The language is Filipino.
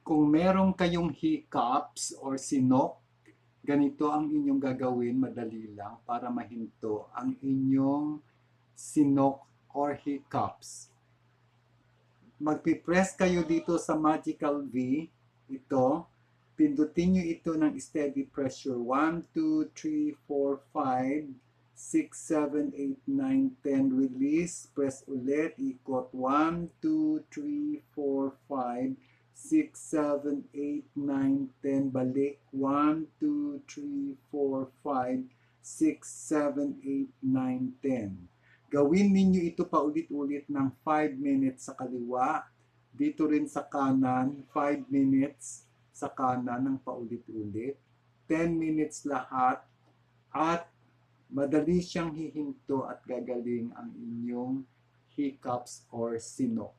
Kung meron kayong hiccups or sinok, ganito ang inyong gagawin, madali lang, para mahinto ang inyong sinok or hiccups. Magpipress kayo dito sa Magical V, ito, pindutin nyo ito ng steady pressure, 1, 2, 3, 4, 5, 6, 7, 8, 9, 10, release, press ulit, ikot, 1, 2, 3, 4, 5, 6, 7, 8, 9, 10, balik, 1, 2, 3, 4, 5, 6, 7, 8, 9, 10. Gawin ninyo ito paulit-ulit ng 5 minutes sa kaliwa, dito rin sa kanan, 5 minutes sa kanan ng paulit-ulit, 10 minutes lahat, at madali siyang hihinto at gagaling ang inyong hiccups or sinok.